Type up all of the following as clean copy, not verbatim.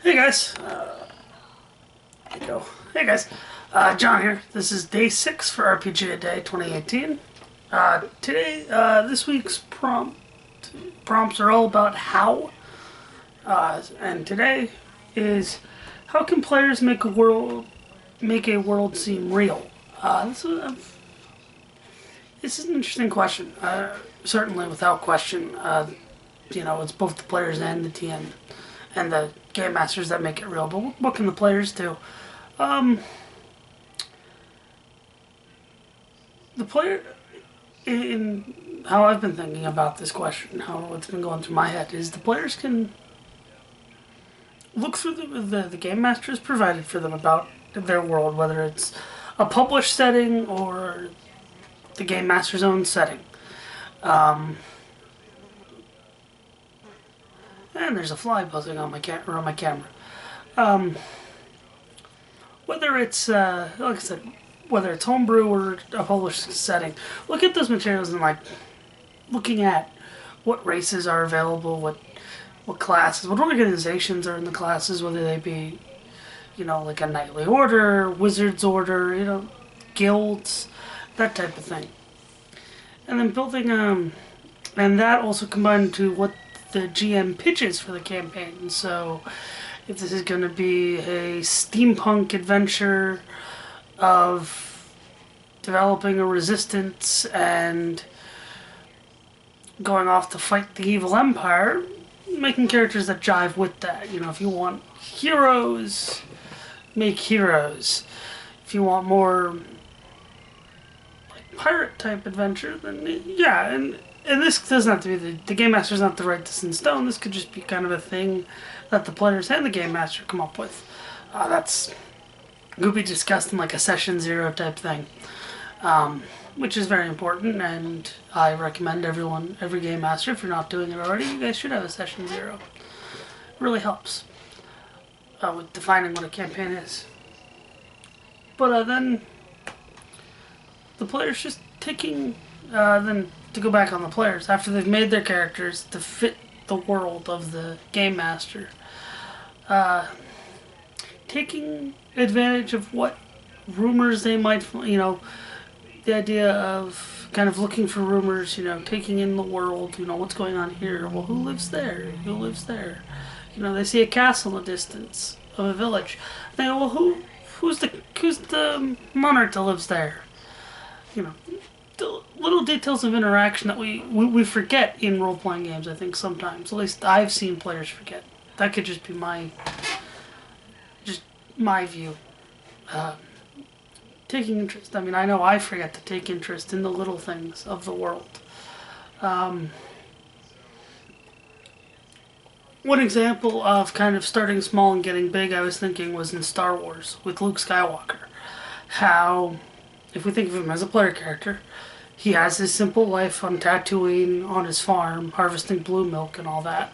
Hey guys, there you go. Hey guys, John here. This is day 6 for RPG a Day 2018. Today, this week's prompts are all about how. And today is how can players make a world seem real? This is an interesting question. Certainly, without question, it's both the players and the TM and the game masters that make it real. But what can the players do? The player, in how I've been thinking about this question, how it's been going through my head, is the players can look through the game masters provided for them about their world, whether it's a published setting or the game master's own setting. And there's a fly buzzing on my camera. Whether it's like I said, whether it's homebrew or a published setting, look at those materials and looking at what races are available, what classes, what organizations are in the classes, whether they be, like a knightly order, wizard's order, guilds, that type of thing. And then building and that also combined to what the GM pitches for the campaign. So if this is going to be a steampunk adventure of developing a resistance and going off to fight the evil empire, making characters that jive with that. If you want heroes, make heroes. If you want more pirate type adventure, then yeah. And this doesn't have to be the game master's not to write this in stone. This could just be kind of a thing that the players and the game master come up with. That's could be discussed in like a session 0 type thing, which is very important. And I recommend every game master, if you're not doing it already, you guys should have a session 0. It really helps with defining what a campaign is. But then the players just taking then. To go back on the players, after they've made their characters to fit the world of the game master, taking advantage of what rumors they might, the idea of kind of looking for rumors, taking in the world, what's going on here, well, who lives there, they see a castle in the distance of a village, they go, well, who's the monarch that lives there, little details of interaction that we forget in role-playing games, I think, sometimes. At least I've seen players forget. That could just be my view. Taking interest. I mean, I know I forget to take interest in the little things of the world. One example of kind of starting small and getting big, I was thinking, was in Star Wars with Luke Skywalker. How, if we think of him as a player character, he has his simple life on Tatooine, on his farm, harvesting blue milk and all that.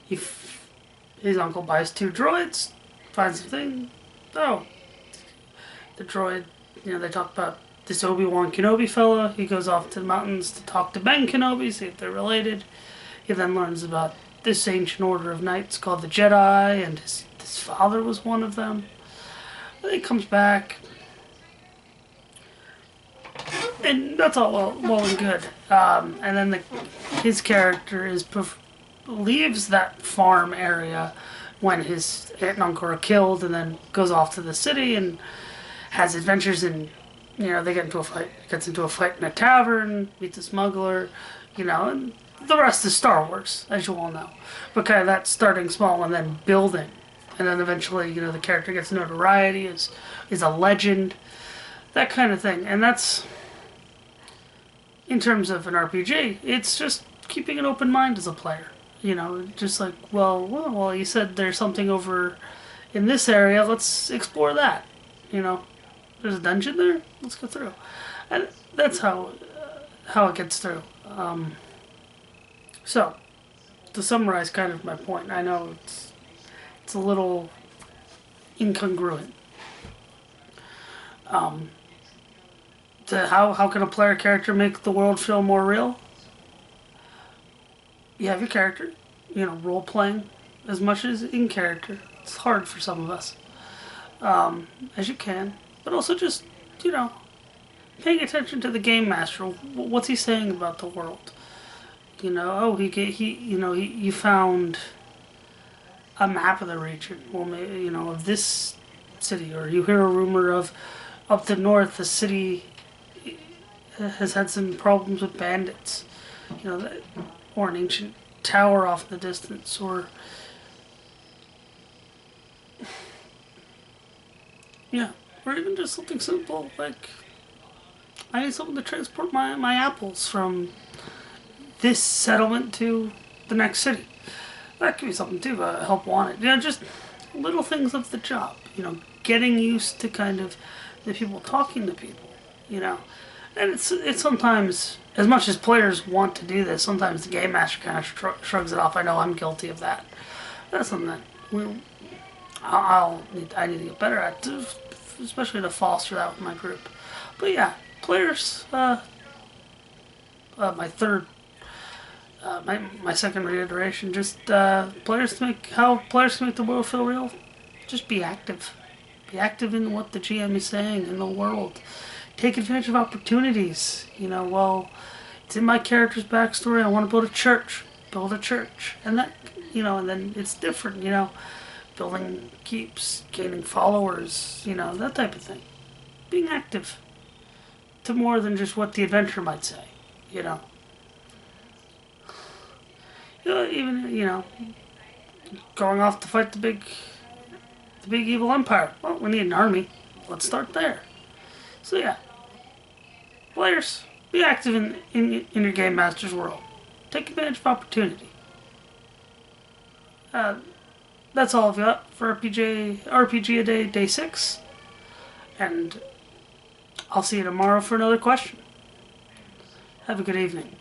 His uncle buys 2 droids, finds a thing. Oh, the droid, they talk about this Obi-Wan Kenobi fella. He goes off to the mountains to talk to Ben Kenobi, see if they're related. He then learns about this ancient order of knights called the Jedi, and his father was one of them. Then he comes back. And that's all well and good. And then his character leaves that farm area when his aunt and uncle are killed, and then goes off to the city and has adventures. And they gets into a fight in a tavern, meets a smuggler, and the rest is Star Wars, as you all know. But kind of that starting small and then building, and then eventually, the character gets notoriety, is a legend, that kind of thing. And that's, in terms of an RPG, it's just keeping an open mind as a player. Just like, well, you said there's something over in this area, let's explore that. There's a dungeon there, let's go through. And that's how it gets through. So, to summarize kind of my point, I know it's a little incongruent. How can a player character make the world feel more real? You have your character. role playing as much as in character. It's hard for some of us, as you can, but also just paying attention to the game master. What's he saying about the world? Oh, you found a map of the region. Well, maybe, of this city, or you hear a rumor of up the north, the city has had some problems with bandits. Or an ancient tower off in the distance, or yeah, or even just something simple like I need someone to transport my apples from this settlement to the next city. That could be something too. Help wanted. Just little things of the job. Getting used to kind of the people talking to people. And it's sometimes, as much as players want to do this, sometimes the game master kind of shrugs it off. I know I'm guilty of that. That's something that I need to get better at, especially to foster that with my group. But yeah, players. My third, my second reiteration. Just players to make the world feel real. Just be active. Be active in what the GM is saying in the world. Take advantage of opportunities. It's in my character's backstory. I want to build a church. Build a church. And that, and then it's different, building keeps, gaining followers, that type of thing. Being active to more than just what the adventure might say, Even, going off to fight the big evil empire. Well, we need an army. Let's start there. So yeah, players, be active in your game master's world. Take advantage of opportunity. That's all I've got for RPG a day 6, and I'll see you tomorrow for another question. Have a good evening.